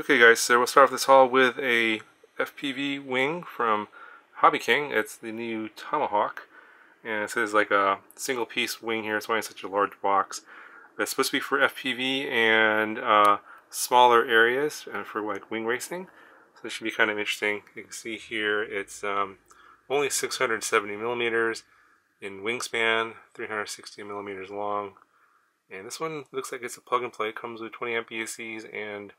Okay guys, so we'll start off this haul with a FPV wing from Hobby King. It's the new Tomahawk, and it says like a single piece wing here. It's why it's such a large box. It's supposed to be for FPV and smaller areas and for like wing racing. So this should be kind of interesting. You can see here it's only 670 millimeters in wingspan, 360 millimeters long. And this one looks like it's a plug and play. It comes with 20 amp ESCs and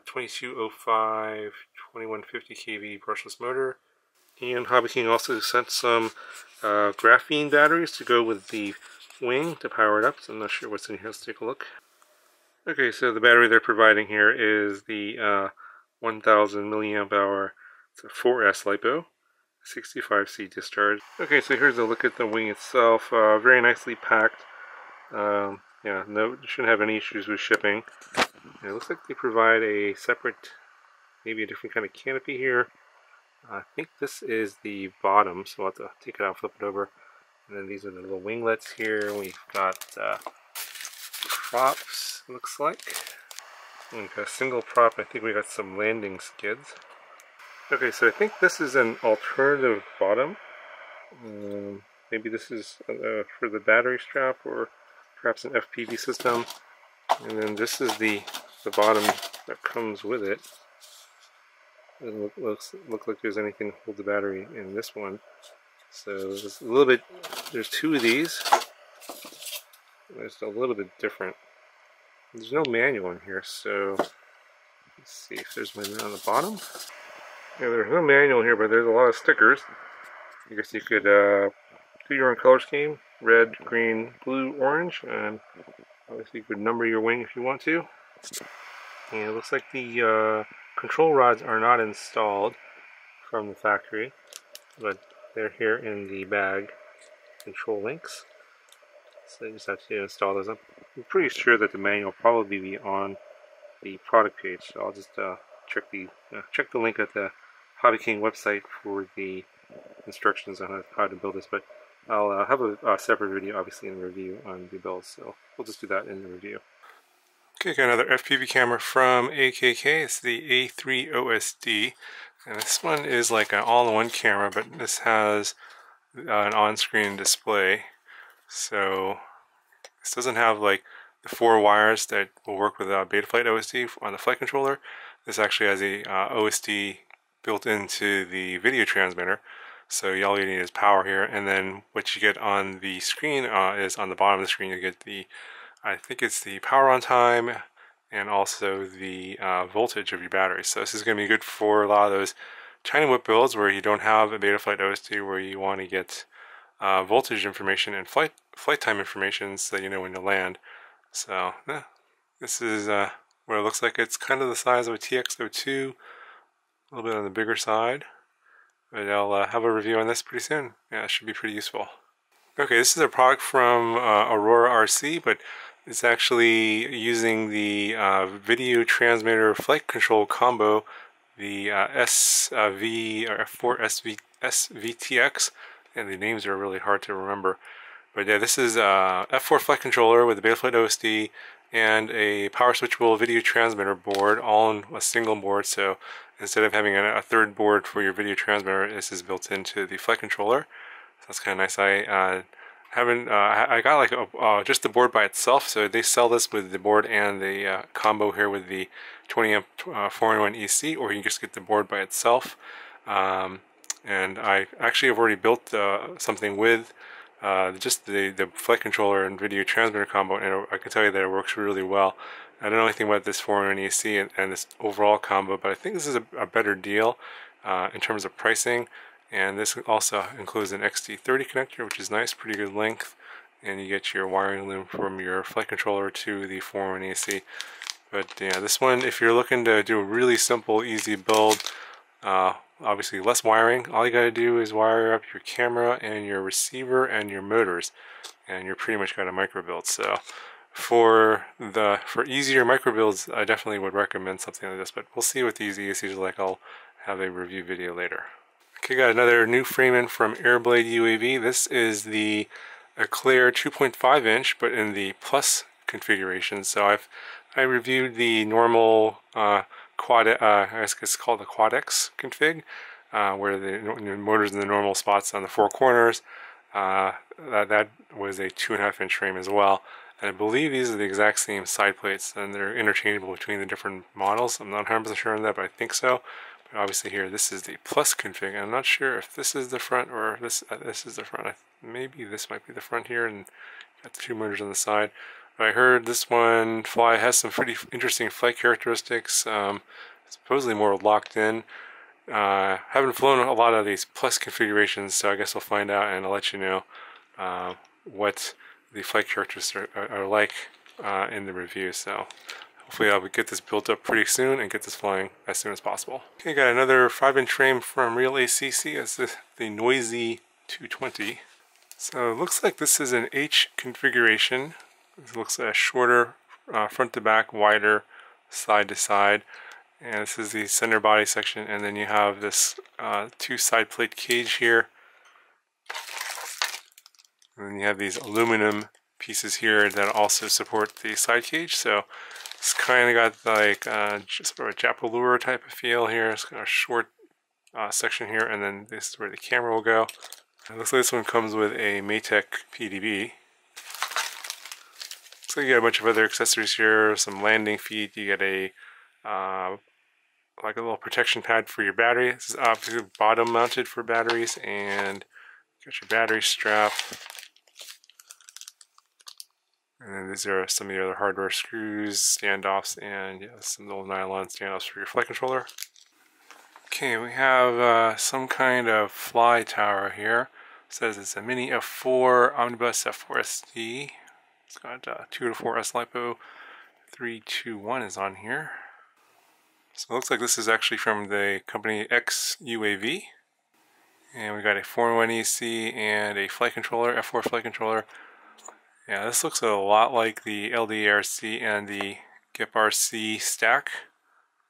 2205, 2150 kV brushless motor. And Hobby King also sent some graphene batteries to go with the wing to power it up. So I'm not sure what's in here. Let's take a look. Okay, so the battery they're providing here is the 1000 milliamp hour. It's a 4S LiPo, 65C discharge. Okay, so here's a look at the wing itself. Very nicely packed. Yeah, no, shouldn't have any issues with shipping. And it looks like they provide a separate, maybe a different kind of canopy here. I think this is the bottom, so I'll have to take it out, flip it over. And then these are the little winglets here. We've got props, looks like. We've got a single prop. I think we got some landing skids. Okay, so I think this is an alternative bottom. Maybe this is for the battery strap or perhaps an FPV system. And then this is the bottom that comes with it. It doesn't look like there's anything to hold the battery in this one. So there's a little bit, there's two of these. It's a little bit different. There's no manual in here, so let's see if there's one on the bottom. Yeah, there's no manual here, but there's a lot of stickers. I guess you could do your own color scheme: red, green, blue, orange, and obviously you could number your wing if you want to. And it looks like the control rods are not installed from the factory, but they're here in the bag, control links. So you just have to install those. I'm pretty sure that the manual will probably be on the product page. So I'll just check the link at the Hobby King website for the instructions on how to build this. But I'll have a separate video, obviously, in the review on the build. So we'll just do that in the review. Okay, got another FPV camera from AKK. It's the A3 OSD. And this one is like an all-in-one camera, but this has an on-screen display. So this doesn't have like the 4 wires that will work with Betaflight OSD on the flight controller. This actually has a OSD built into the video transmitter. So all you need is power here, and then what you get on the screen is on the bottom of the screen you get the, I think it's the power on time and also the voltage of your battery. So this is going to be good for a lot of those tiny whip builds where you don't have a Betaflight OSD, where you want to get voltage information and flight time information so you know when to land. So yeah, this is what it looks like. It's kind of the size of a TX02, a little bit on the bigger side. But I'll have a review on this pretty soon. Yeah, it should be pretty useful. Okay, this is a product from RealACC, but it's actually using the video transmitter flight control combo, the SV or F4 SVTX, and the names are really hard to remember. But yeah, this is a F4 flight controller with a Betaflight OSD and a power switchable video transmitter board, all on a single board. So instead of having a third board for your video transmitter, this is built into the flight controller. So that's kind of nice. I got like just the board by itself. So they sell this with the board and the combo here with the 20 amp 4-in-1 EC, or you can just get the board by itself. And I actually have already built something with just the flight controller and video transmitter combo, and I can tell you that it works really well. I don't know anything about this 4-in-1 EC and this overall combo, but I think this is a better deal in terms of pricing. And this also includes an XT30 connector, which is nice, pretty good length, and you get your wiring loom from your flight controller to the 4-in-1 EC. But yeah, this one, if you're looking to do a really simple, easy build, obviously less wiring, all you gotta do is wire up your camera and your receiver and your motors, and you're pretty much got a micro build. So for easier micro builds, I definitely would recommend something like this, but we'll see what these ESCs are like. I'll have a review video later. Okay, got another new frame in from Airblade UAV. This is the Eclair 2.5 inch, but in the plus configuration. So I reviewed the normal I guess it's called the Quad X config, where the motor's in the normal spots on the four corners. That was a 2.5 inch frame as well. And I believe these are the exact same side plates, and they're interchangeable between the different models. I'm not 100% sure on that, but I think so. But obviously here, this is the plus config, and I'm not sure if this is the front or if this is the front. Maybe this might be the front here, and got the two motors on the side. But I heard this one has some pretty interesting flight characteristics. Supposedly more locked in. Haven't flown a lot of these plus configurations, so I guess I'll find out and I'll let you know what the flight characteristics are like in the review. So hopefully I'll get this built up pretty soon and get this flying as soon as possible. Okay, got another 5-inch frame from RealACC. It's the Noisy 220. So it looks like this is an H configuration. It looks shorter front to back, wider side to side. And this is the center body section, and then you have this two side plate cage here. And then you have these aluminum pieces here that also support the side cage. So it's kind of got like just sort of a Japalura type of feel here. It's got a short section here, and then this is where the camera will go. It looks like this one comes with a Maytech PDB. Looks like you got a bunch of other accessories here, some landing feet. You get a like a little protection pad for your battery. This is obviously bottom mounted for batteries, and you got your battery strap. And then these are some of the other hardware screws, standoffs, and yeah, some little nylon standoffs for your flight controller. Okay, we have some kind of fly tower here. It says it's a Mini F4 Omnibus F4SD. It's got 2 to 4 S LiPo, 321 is on here. So it looks like this is actually from the company X UAV. And we got a 4-in-1 EC and a flight controller, F4 flight controller. Yeah, this looks a lot like the LD-RC and the GEP-RC stack.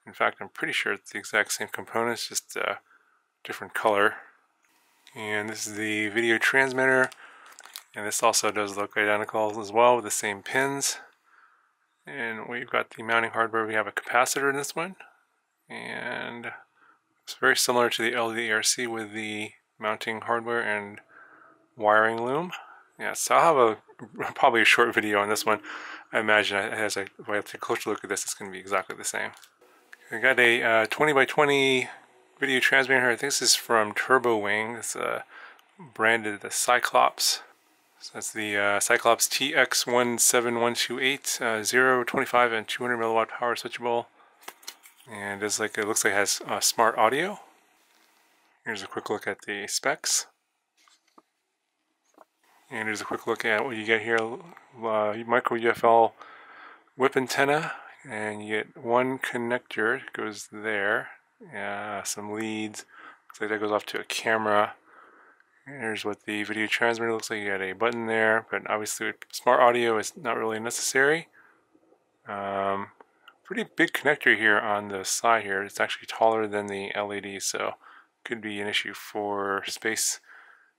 In fact, I'm pretty sure it's the exact same components, just a different color. And this is the video transmitter. And this also does look identical as well, with the same pins. And we've got the mounting hardware. We have a capacitor in this one. And it's very similar to the LD-RC with the mounting hardware and wiring loom. Yeah, so I'll have probably a short video on this one. I imagine if I take a closer look at this, it's going to be exactly the same. I got a 20 by 20 video transmitter here. I think this is from Turbo Wing. It's branded the Cyclops. So that's the Cyclops TX17128, 0, 25, and 200 milliwatt power switchable. And it looks like it has smart audio. Here's a quick look at the specs. And here's a quick look at what you get here. Micro UFL whip antenna, and you get one connector. It goes there. Some leads. Looks like that goes off to a camera. Here's what the video transmitter looks like. You got a button there, but obviously smart audio is not really necessary. Pretty big connector here on the side here. It's actually taller than the LED, so could be an issue for space.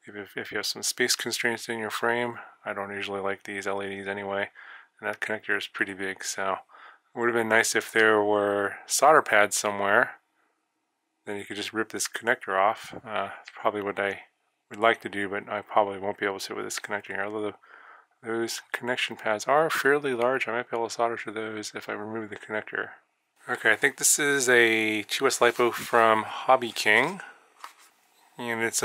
If you have some space constraints in your frame. I don't usually like these LEDs anyway, and that connector is pretty big, so it would have been nice if there were solder pads somewhere. Then you could just rip this connector off. It's probably what I would like to do, but I probably won't be able to with this connector here. Although those connection pads are fairly large, I might be able to solder to those if I remove the connector. Okay, I think this is a 2S LiPo from Hobby King, and it's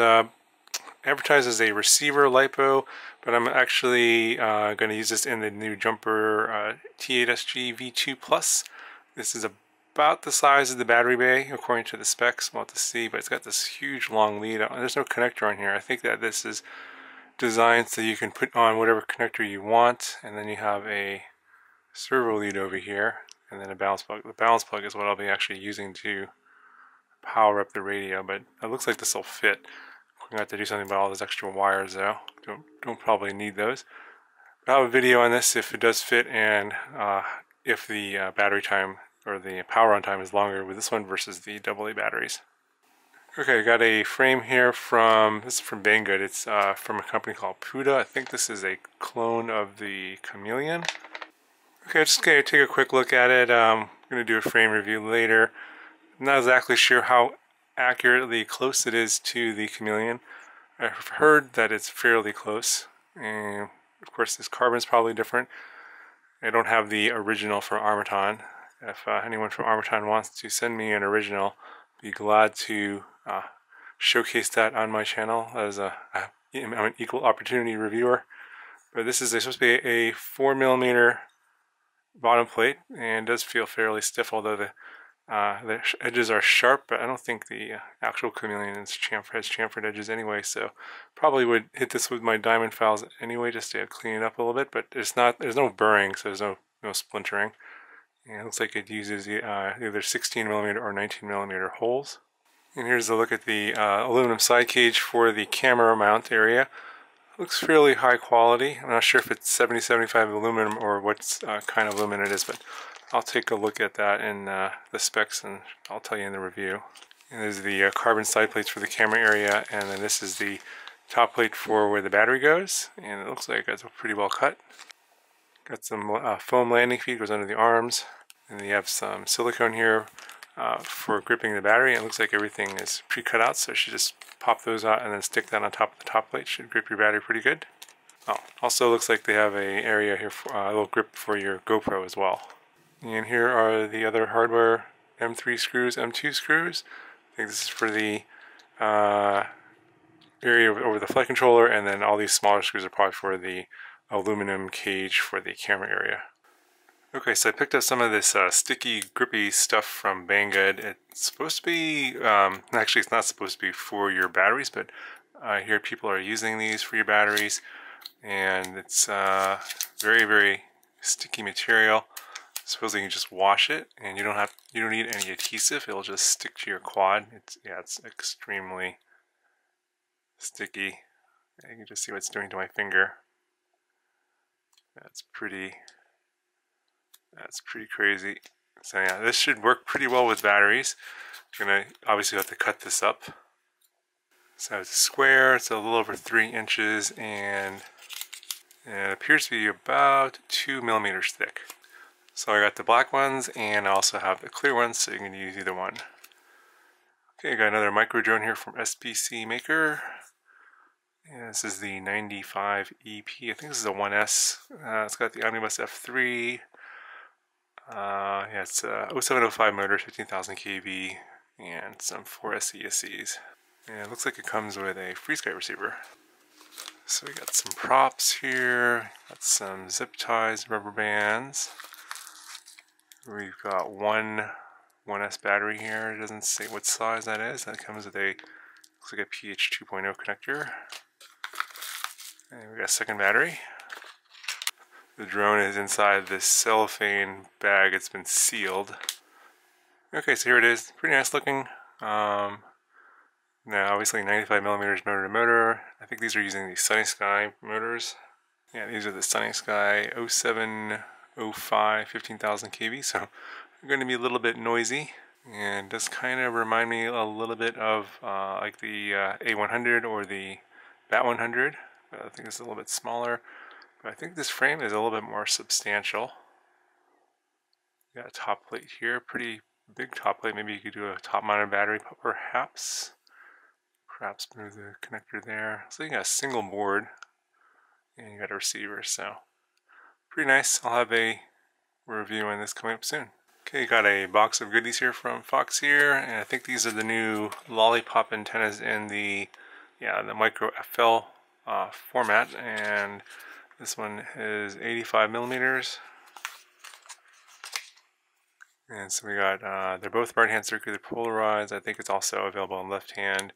advertised as a receiver LiPo, but I'm actually going to use this in the new jumper T8SG V2 Plus. This is about the size of the battery bay according to the specs. We'll have to see, but it's got this huge long lead. There's no connector on here. I think that this is designed so you can put on whatever connector you want, and then you have a servo lead over here, and then a balance plug. The balance plug is what I'll be actually using to power up the radio, but it looks like this will fit. We're going to have to do something about all those extra wires though. Don't probably need those. But I'll have a video on this if it does fit, and if the battery time or the power on time is longer with this one versus the AA batteries. Okay, I got a frame here this is from Banggood. It's from a company called Puda. I think this is a clone of the Chameleon. Okay, just going to take a quick look at it. I'm going to do a frame review later. I'm not exactly sure how accurately close it is to the chameleon. I've heard that it's fairly close, and of course this carbon is probably different. I don't have the original for Armaton. If anyone from Armaton wants to send me an original, I'd be glad to showcase that on my channel, as I'm an equal opportunity reviewer. But this is supposed to be a 4mm bottom plate, and does feel fairly stiff, although the edges are sharp, but I don't think the actual chameleon has chamfered edges anyway, so probably would hit this with my diamond files anyway, just to clean it up a little bit. But there's no burring, so there's no splintering. And it looks like it uses either 16mm or 19mm holes. And here's a look at the aluminum side cage for the camera mount area. Looks fairly high quality. I'm not sure if it's 70-75 aluminum or what kind of aluminum it is, but I'll take a look at that in the specs, and I'll tell you in the review. And there's the carbon side plates for the camera area, and then this is the top plate for where the battery goes, and it looks like it's pretty well cut. Got some foam landing feet, goes under the arms, and then you have some silicone here for gripping the battery. It looks like everything is pre-cut out, so you should just pop those out and then stick that on top of the top plate. Should grip your battery pretty good. Oh, also looks like they have a area here for a little grip for your GoPro as well. And here are the other hardware M3 screws, M2 screws. I think this is for the area over the flight controller, and then all these smaller screws are probably for the aluminum cage for the camera area. Okay, so I picked up some of this sticky, grippy stuff from Banggood. It's supposed to be, actually it's not supposed to be for your batteries, but I hear people are using these for your batteries, and it's very, very sticky material. Supposedly you can just wash it, and you don't need any adhesive. It'll just stick to your quad. It's extremely sticky. You can just see what it's doing to my finger. That's pretty crazy. So yeah, this should work pretty well with batteries. You're gonna obviously have to cut this up. So it's square. It's a little over 3 inches, and it appears to be about 2 millimeters thick. So I got the black ones, and I also have the clear ones, so you can use either one. Okay, I got another micro drone here from SPC Maker. Yeah, this is the 95 EP. I think this is a 1S. It's got the Omnibus F3. Yeah, it's 0705 motors, 15,000 kV, and some 4S ESCs. And it looks like it comes with a FreeSky receiver. So we got some props here. Got some zip ties, rubber bands. We've got one 1S battery here. It doesn't say what size that is. That comes with looks like a PH 2.0 connector. And we got a second battery. The drone is inside this cellophane bag. It's been sealed. Okay, so here it is. Pretty nice looking. Now, obviously 95mm motor to motor. I think these are using the Sunny Sky motors. Yeah, these are the Sunny Sky 0705 15,000 kV, so they're going to be a little bit noisy. And does kind of remind me a little bit of like the A100 or the BAT 100. I think it's a little bit smaller. But I think this frame is a little bit more substantial. You got a top plate here, pretty big top plate. Maybe you could do a top mounted battery, perhaps. Perhaps move the connector there. So you got a single board, and you got a receiver, so pretty nice. I'll have a review on this coming up soon. Okay, got a box of goodies here from Foxeer, and I think these are the new Lollipop antennas in the micro FL format, and this one is 85mm. And so we got, they're both right hand circular polarized. I think it's also available on left hand.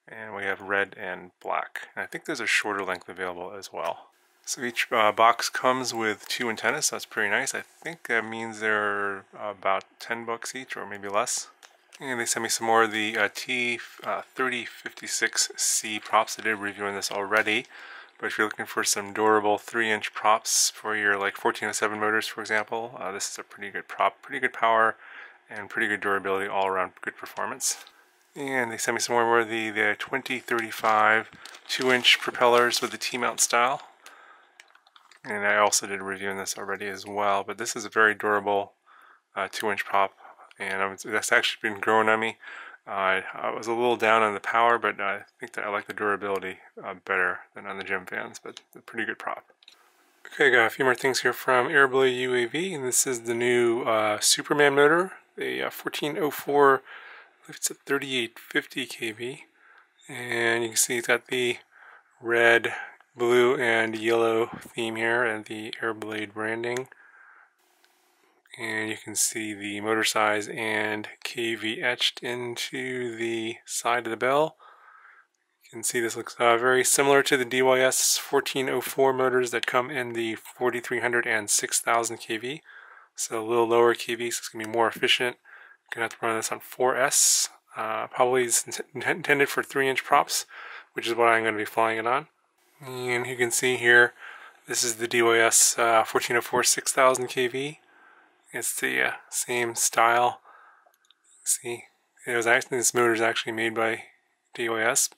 And we have red and black. And I think there's a shorter length available as well. So each box comes with 2 antennas, so that's pretty nice. I think that means they're about $10 each, or maybe less. And they sent me some more of the T3056C props. I did a review on this already. But if you're looking for some durable 3-inch props for your like 1407 motors, for example, this is a pretty good prop, pretty good power, and pretty good durability, all around good performance. And they sent me some more of the 2035 2-inch propellers with the T-mount style. And I also did a review on this already as well, but this is a very durable 2-inch prop, and that's actually been growing on me. I was a little down on the power, but I think that I like the durability better than on the gem fans, but it's a pretty good prop. Okay, got a few more things here from Airblade UAV, and this is the new Superman motor, a 1404, I believe it's a 3850 kV, and you can see it's got the red, blue, and yellow theme here, and the Airblade branding. And you can see the motor size and kV etched into the side of the bell. You can see this looks very similar to the DYS 1404 motors that come in the 4300 and 6000 kV. So a little lower kV, so it's going to be more efficient. You're going to have to run this on 4S. Probably is intended for 3-inch props, which is what I'm going to be flying it on. And you can see here, this is the DYS 1404 6000 kV. It's the same style. See, this motor is actually made by DYS,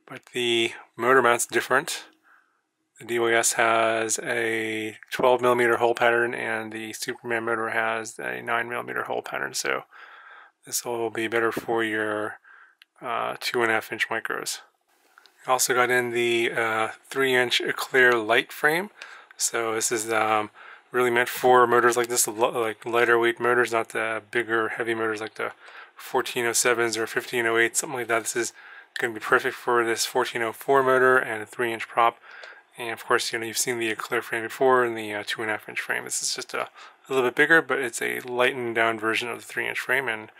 but the motor mount's different. The DYS has a 12mm hole pattern, and the Superman motor has a 9mm hole pattern. So this will be better for your 2.5-inch micros. I also got in the 3-inch Eclair light frame. So this is really meant for motors like this, like lighter weight motors, not the bigger heavy motors like the 1407s or 1508s, something like that. This is going to be perfect for this 1404 motor and a 3-inch prop. And of course, you've seen the Eclair frame before and the 2.5-inch frame. This is just a little bit bigger, but it's a lightened down version of the 3-inch frame, and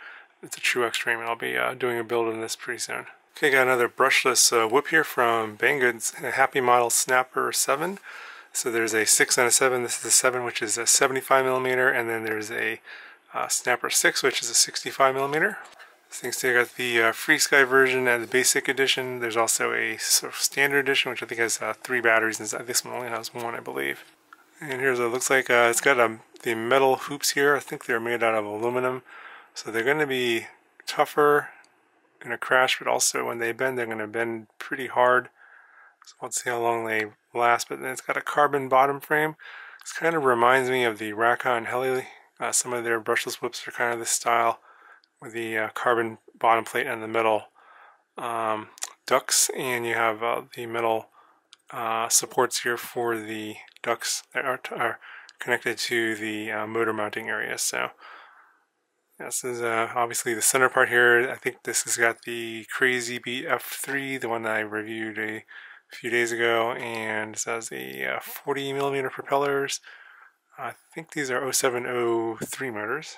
it's a true X frame, and I'll be doing a build on this pretty soon. Okay, got another brushless whip here from Banggood's HappyModel Snapper 7. So there's a 6 and a 7. This is a 7, which is a 75mm, and then there's a Snapper 6, which is a 65mm. This thing's still got the Free Sky version and the basic edition. There's also a sort of standard edition, which I think has 3 batteries, and this one only has 1, I believe. And here's what it looks like. It's got the metal hoops here. I think they're made out of aluminum, so they're going to be tougher in a crash, but also when they bend, they're going to bend pretty hard. So let's see how long they last. But then it's got a carbon bottom frame. This kind of reminds me of the Raka and Heli. Some of their brushless whips are kind of this style, with the carbon bottom plate and the metal ducts, and you have the metal supports here for the ducts that are connected to the motor mounting area. So this is obviously the center part here. I think this has got the Crazy Beat F3, the one that I reviewed a few days ago, and this has the 40mm propellers. I think these are 0703 motors.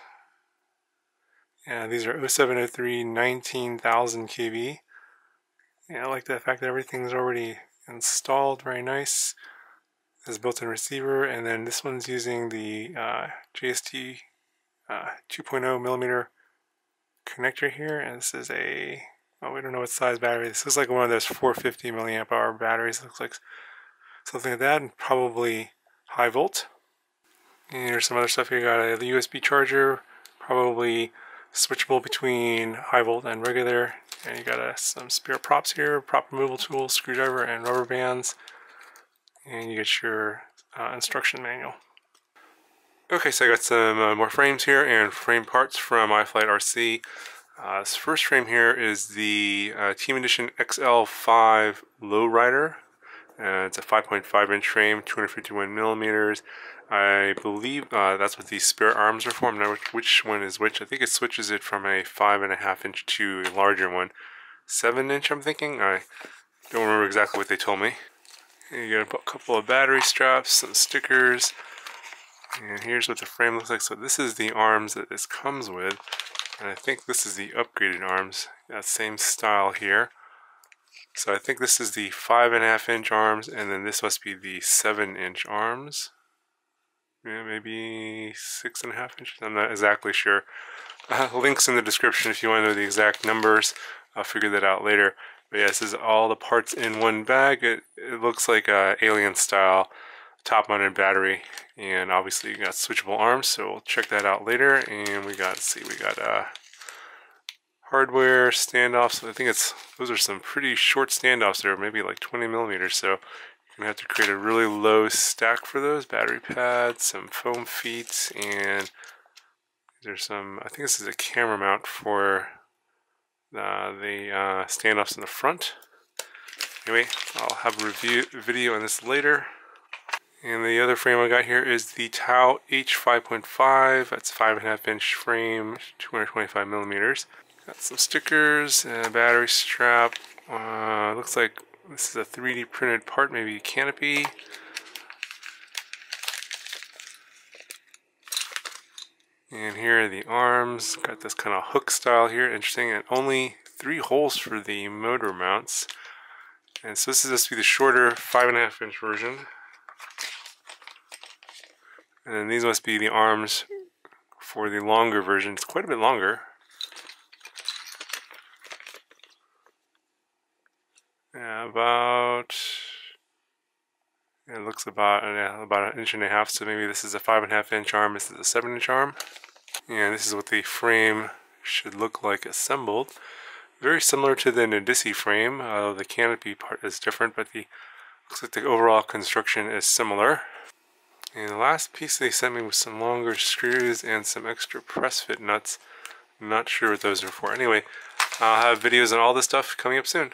Yeah, these are 0703 19,000 kV. Yeah, I like the fact that everything's already installed, very nice. There's a built-in receiver, and then this one's using the JST 2.0mm connector here, and this is a, well, we don't know what size battery. This looks like one of those 450 milliamp hour batteries. It looks like something like that, and probably high volt. And here's some other stuff here. You got a USB charger, probably switchable between high volt and regular, and you got some spare props here, prop removal tools, screwdriver, and rubber bands, and you get your instruction manual. Okay, so I got some more frames here and frame parts from iFlight-RC. This first frame here is the Team Edition XL5 Lowrider. It's a 5.5-inch frame, 251mm. I believe that's what these spare arms are for. I'm not sure which one is which. I think it switches it from a 5.5-inch to a larger one. 7-inch, I'm thinking. I don't remember exactly what they told me. And you got a couple of battery straps, some stickers, and here's what the frame looks like. So this is the arms that this comes with, and I think this is the upgraded arms. That same style here. So I think this is the 5.5-inch arms, and then this must be the 7-inch arms. Yeah, maybe 6.5 inches. I'm not exactly sure. Links in the description if you want to know the exact numbers. I'll figure that out later. But yeah, this is all the parts in one bag. It looks like a alien style top-mounted battery, and obviously you got switchable arms. So we'll check that out later. And we got, let's see, we got hardware standoffs. I think those are some pretty short standoffs there, maybe like 20mm. So you're going to have to create a really low stack for those. Battery pads, some foam feet, and There's some, I think this is a camera mount for the standoffs in the front. Anyway, I'll have a video on this later. And the other frame I got here is the Tau H5.5. That's 5.5 inch frame, 225 millimeters. Got some stickers and a battery strap. Looks like this is a 3D printed part, maybe a canopy. And here are the arms. Got this kind of hook style here, interesting, and only 3 holes for the motor mounts. And so this is supposed to be the shorter 5.5 inch version. And then these must be the arms for the longer version. It's quite a bit longer. Yeah, it looks about an inch and a half, so maybe this is a 5.5 inch arm, this is a 7 inch arm. And this is what the frame should look like assembled. Very similar to the Nodisi frame, although the canopy part is different, but looks like the overall construction is similar. And the last piece they sent me was some longer screws and some extra press fit nuts. I'm not sure what those are for. Anyway, I'll have videos on all this stuff coming up soon.